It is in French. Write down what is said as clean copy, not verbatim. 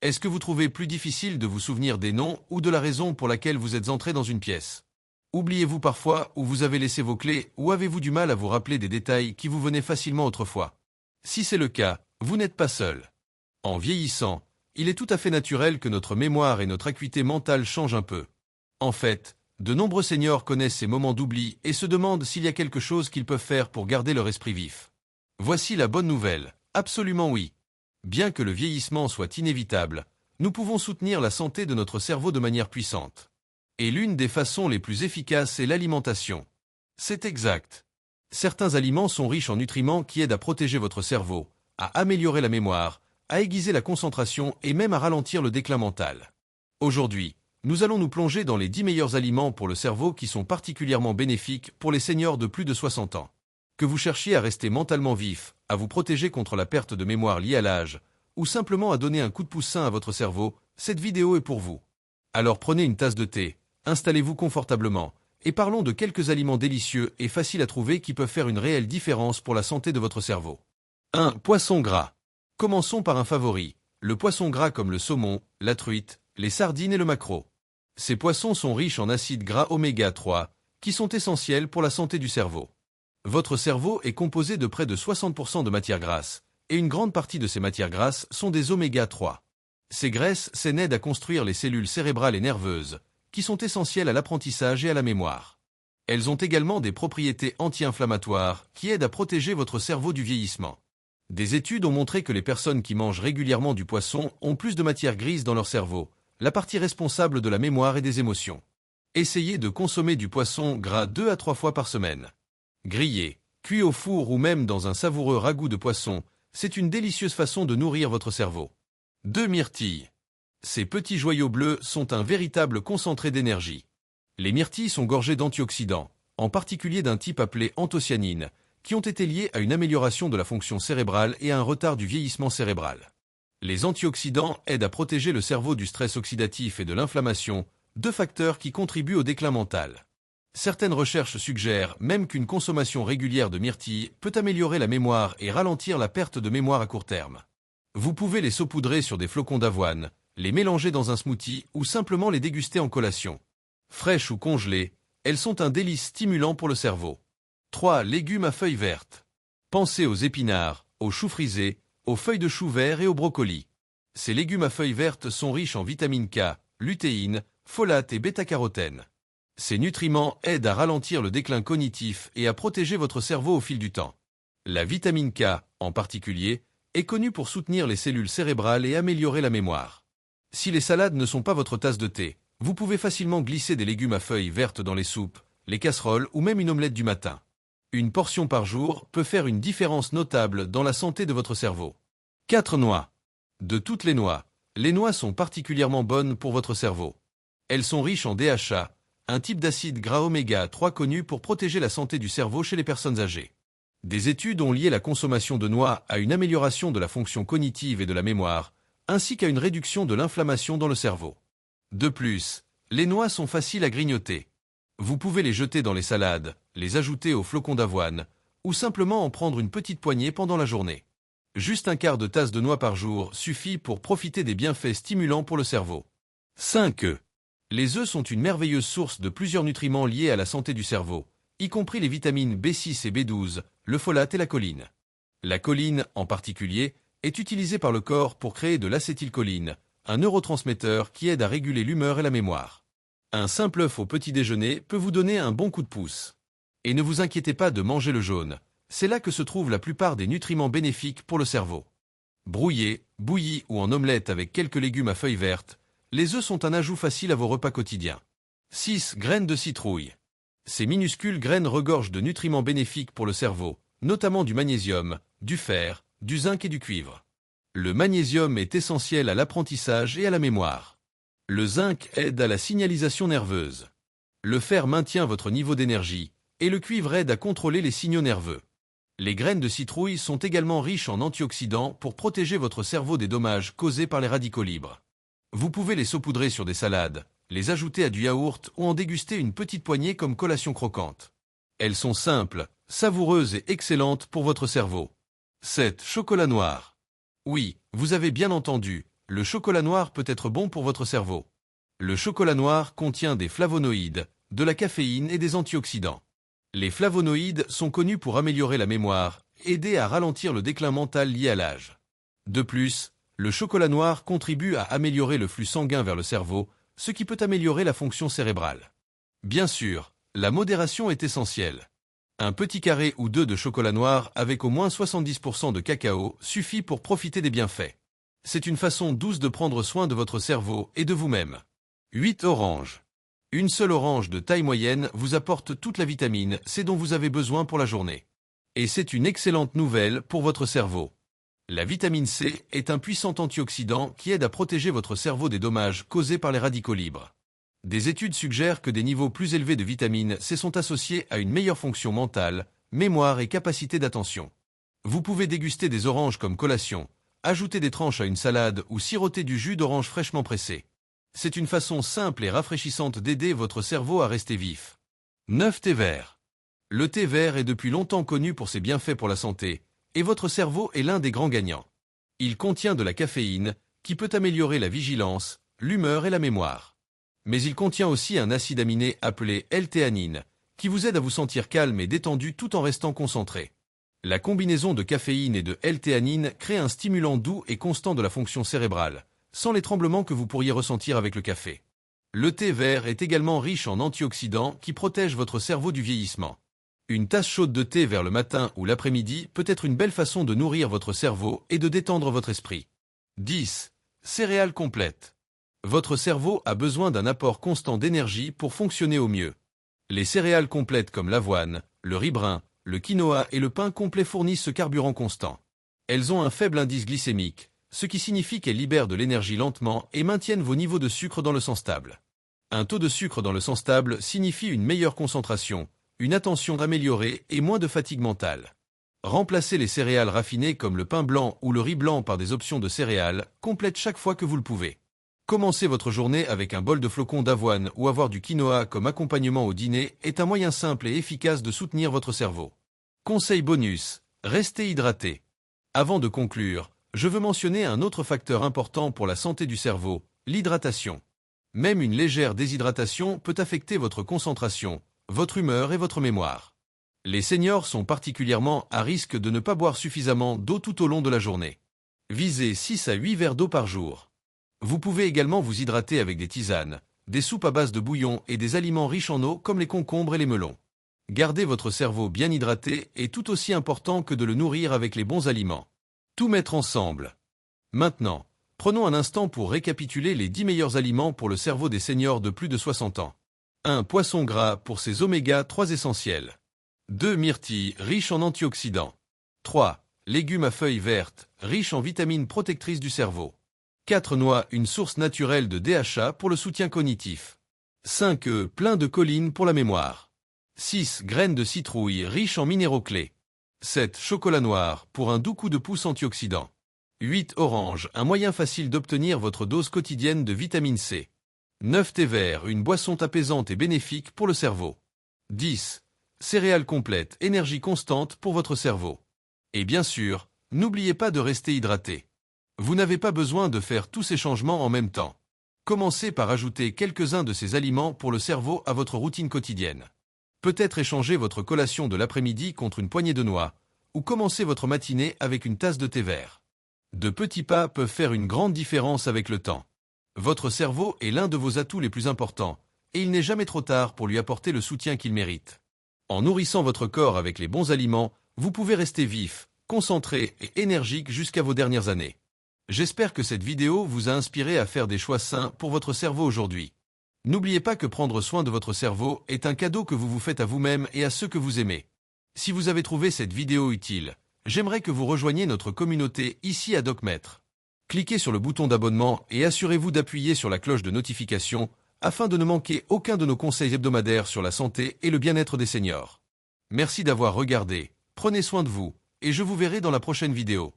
Est-ce que vous trouvez plus difficile de vous souvenir des noms ou de la raison pour laquelle vous êtes entré dans une pièce? Oubliez-vous parfois où vous avez laissé vos clés ou avez-vous du mal à vous rappeler des détails qui vous venaient facilement autrefois? Si c'est le cas, vous n'êtes pas seul. En vieillissant, il est tout à fait naturel que notre mémoire et notre acuité mentale changent un peu. En fait, de nombreux seniors connaissent ces moments d'oubli et se demandent s'il y a quelque chose qu'ils peuvent faire pour garder leur esprit vif. Voici la bonne nouvelle. Absolument oui. Bien que le vieillissement soit inévitable, nous pouvons soutenir la santé de notre cerveau de manière puissante. Et l'une des façons les plus efficaces est l'alimentation. C'est exact. Certains aliments sont riches en nutriments qui aident à protéger votre cerveau, à améliorer la mémoire, à aiguiser la concentration et même à ralentir le déclin mental. Aujourd'hui, nous allons nous plonger dans les 10 meilleurs aliments pour le cerveau qui sont particulièrement bénéfiques pour les seniors de plus de 60 ans. Que vous cherchiez à rester mentalement vif, à vous protéger contre la perte de mémoire liée à l'âge, ou simplement à donner un coup de pouce sain à votre cerveau, cette vidéo est pour vous. Alors prenez une tasse de thé, installez-vous confortablement, et parlons de quelques aliments délicieux et faciles à trouver qui peuvent faire une réelle différence pour la santé de votre cerveau. 1. Poisson gras. Commençons par un favori, le poisson gras comme le saumon, la truite, les sardines et le maquereau. Ces poissons sont riches en acides gras oméga 3, qui sont essentiels pour la santé du cerveau. Votre cerveau est composé de près de 60% de matières grasses, et une grande partie de ces matières grasses sont des oméga 3. Ces graisses aident à construire les cellules cérébrales et nerveuses, qui sont essentielles à l'apprentissage et à la mémoire. Elles ont également des propriétés anti-inflammatoires qui aident à protéger votre cerveau du vieillissement. Des études ont montré que les personnes qui mangent régulièrement du poisson ont plus de matière grise dans leur cerveau, la partie responsable de la mémoire et des émotions. Essayez de consommer du poisson gras 2 à 3 fois par semaine. Grillé, cuit au four ou même dans un savoureux ragoût de poisson, c'est une délicieuse façon de nourrir votre cerveau. 2. Myrtilles. Ces petits joyaux bleus sont un véritable concentré d'énergie. Les myrtilles sont gorgées d'antioxydants, en particulier d'un type appelé anthocyanine, qui ont été liés à une amélioration de la fonction cérébrale et à un retard du vieillissement cérébral. Les antioxydants aident à protéger le cerveau du stress oxydatif et de l'inflammation, deux facteurs qui contribuent au déclin mental. Certaines recherches suggèrent même qu'une consommation régulière de myrtilles peut améliorer la mémoire et ralentir la perte de mémoire à court terme. Vous pouvez les saupoudrer sur des flocons d'avoine, les mélanger dans un smoothie ou simplement les déguster en collation. Fraîches ou congelées, elles sont un délice stimulant pour le cerveau. 3. Légumes à feuilles vertes. Pensez aux épinards, aux choux frisés, aux feuilles de chou vert et aux brocolis. Ces légumes à feuilles vertes sont riches en vitamine K, lutéine, folate et bêta-carotène. Ces nutriments aident à ralentir le déclin cognitif et à protéger votre cerveau au fil du temps. La vitamine K, en particulier, est connue pour soutenir les cellules cérébrales et améliorer la mémoire. Si les salades ne sont pas votre tasse de thé, vous pouvez facilement glisser des légumes à feuilles vertes dans les soupes, les casseroles ou même une omelette du matin. Une portion par jour peut faire une différence notable dans la santé de votre cerveau. 4. Noix. De toutes les noix sont particulièrement bonnes pour votre cerveau. Elles sont riches en DHA, un type d'acide gras oméga 3 connu pour protéger la santé du cerveau chez les personnes âgées. Des études ont lié la consommation de noix à une amélioration de la fonction cognitive et de la mémoire, ainsi qu'à une réduction de l'inflammation dans le cerveau. De plus, les noix sont faciles à grignoter. Vous pouvez les jeter dans les salades, les ajouter aux flocons d'avoine, ou simplement en prendre une petite poignée pendant la journée. Juste un quart de tasse de noix par jour suffit pour profiter des bienfaits stimulants pour le cerveau. 5. œufs. Les œufs sont une merveilleuse source de plusieurs nutriments liés à la santé du cerveau, y compris les vitamines B6 et B12, le folate et la choline. La choline, en particulier, est utilisée par le corps pour créer de l'acétylcholine, un neurotransmetteur qui aide à réguler l'humeur et la mémoire. Un simple œuf au petit déjeuner peut vous donner un bon coup de pouce. Et ne vous inquiétez pas de manger le jaune, c'est là que se trouvent la plupart des nutriments bénéfiques pour le cerveau. Brouillés, bouillis ou en omelette avec quelques légumes à feuilles vertes, les œufs sont un ajout facile à vos repas quotidiens. 6. Graines de citrouille. Ces minuscules graines regorgent de nutriments bénéfiques pour le cerveau, notamment du magnésium, du fer, du zinc et du cuivre. Le magnésium est essentiel à l'apprentissage et à la mémoire. Le zinc aide à la signalisation nerveuse. Le fer maintient votre niveau d'énergie, et le cuivre aide à contrôler les signaux nerveux. Les graines de citrouille sont également riches en antioxydants pour protéger votre cerveau des dommages causés par les radicaux libres. Vous pouvez les saupoudrer sur des salades, les ajouter à du yaourt ou en déguster une petite poignée comme collation croquante. Elles sont simples, savoureuses et excellentes pour votre cerveau. 7. Chocolat noir. Oui, vous avez bien entendu, Le chocolat noir peut être bon pour votre cerveau. Le chocolat noir contient des flavonoïdes, de la caféine et des antioxydants. Les flavonoïdes sont connus pour améliorer la mémoire, aider à ralentir le déclin mental lié à l'âge. De plus, le chocolat noir contribue à améliorer le flux sanguin vers le cerveau, ce qui peut améliorer la fonction cérébrale. Bien sûr, la modération est essentielle. Un petit carré ou deux de chocolat noir avec au moins 70% de cacao suffit pour profiter des bienfaits. C'est une façon douce de prendre soin de votre cerveau et de vous-même. 8 oranges. Une seule orange de taille moyenne vous apporte toute la vitamine C dont vous avez besoin pour la journée. Et c'est une excellente nouvelle pour votre cerveau. La vitamine C est un puissant antioxydant qui aide à protéger votre cerveau des dommages causés par les radicaux libres. Des études suggèrent que des niveaux plus élevés de vitamine C sont associés à une meilleure fonction mentale, mémoire et capacité d'attention. Vous pouvez déguster des oranges comme collation, ajouter des tranches à une salade ou siroter du jus d'orange fraîchement pressé. C'est une façon simple et rafraîchissante d'aider votre cerveau à rester vif. 9 thé vert. Le thé vert est depuis longtemps connu pour ses bienfaits pour la santé, et votre cerveau est l'un des grands gagnants. Il contient de la caféine, qui peut améliorer la vigilance, l'humeur et la mémoire. Mais il contient aussi un acide aminé appelé L-théanine, qui vous aide à vous sentir calme et détendu tout en restant concentré. La combinaison de caféine et de L-théanine crée un stimulant doux et constant de la fonction cérébrale, sans les tremblements que vous pourriez ressentir avec le café. Le thé vert est également riche en antioxydants qui protègent votre cerveau du vieillissement. Une tasse chaude de thé vers le matin ou l'après-midi peut être une belle façon de nourrir votre cerveau et de détendre votre esprit. 10. Céréales complètes. Votre cerveau a besoin d'un apport constant d'énergie pour fonctionner au mieux. Les céréales complètes comme l'avoine, le riz brun, le quinoa et le pain complet fournissent ce carburant constant. Elles ont un faible indice glycémique, ce qui signifie qu'elles libèrent de l'énergie lentement et maintiennent vos niveaux de sucre dans le sang stable. Un taux de sucre dans le sang stable signifie une meilleure concentration, une attention améliorée et moins de fatigue mentale. Remplacez les céréales raffinées comme le pain blanc ou le riz blanc par des options de céréales complètes chaque fois que vous le pouvez. Commencer votre journée avec un bol de flocons d'avoine ou avoir du quinoa comme accompagnement au dîner est un moyen simple et efficace de soutenir votre cerveau. Conseil bonus, restez hydraté. Avant de conclure, je veux mentionner un autre facteur important pour la santé du cerveau, l'hydratation. Même une légère déshydratation peut affecter votre concentration, votre humeur et votre mémoire. Les seniors sont particulièrement à risque de ne pas boire suffisamment d'eau tout au long de la journée. Visez 6 à 8 verres d'eau par jour. Vous pouvez également vous hydrater avec des tisanes, des soupes à base de bouillon et des aliments riches en eau comme les concombres et les melons. Garder votre cerveau bien hydraté est tout aussi important que de le nourrir avec les bons aliments. Tout mettre ensemble. Maintenant, prenons un instant pour récapituler les 10 meilleurs aliments pour le cerveau des seniors de plus de 60 ans. 1. Poisson gras pour ses oméga 3 essentiels. 2. Myrtille, riche en antioxydants. 3. Légumes à feuilles vertes, riches en vitamines protectrices du cerveau. 4. Noix, une source naturelle de DHA pour le soutien cognitif. 5. Œufs, plein de choline pour la mémoire. 6. Graines de citrouille, riches en minéraux clés. 7. Chocolat noir, pour un doux coup de pouce antioxydant. 8. Orange, un moyen facile d'obtenir votre dose quotidienne de vitamine C. 9. Thé vert, une boisson apaisante et bénéfique pour le cerveau. 10. Céréales complètes, énergie constante pour votre cerveau. Et bien sûr, n'oubliez pas de rester hydraté. Vous n'avez pas besoin de faire tous ces changements en même temps. Commencez par ajouter quelques-uns de ces aliments pour le cerveau à votre routine quotidienne. Peut-être échanger votre collation de l'après-midi contre une poignée de noix, ou commencer votre matinée avec une tasse de thé vert. De petits pas peuvent faire une grande différence avec le temps. Votre cerveau est l'un de vos atouts les plus importants, et il n'est jamais trop tard pour lui apporter le soutien qu'il mérite. En nourrissant votre corps avec les bons aliments, vous pouvez rester vif, concentré et énergique jusqu'à vos dernières années. J'espère que cette vidéo vous a inspiré à faire des choix sains pour votre cerveau aujourd'hui. N'oubliez pas que prendre soin de votre cerveau est un cadeau que vous vous faites à vous-même et à ceux que vous aimez. Si vous avez trouvé cette vidéo utile, j'aimerais que vous rejoigniez notre communauté ici à DocMaître. Cliquez sur le bouton d'abonnement et assurez-vous d'appuyer sur la cloche de notification afin de ne manquer aucun de nos conseils hebdomadaires sur la santé et le bien-être des seniors. Merci d'avoir regardé, prenez soin de vous, et je vous verrai dans la prochaine vidéo.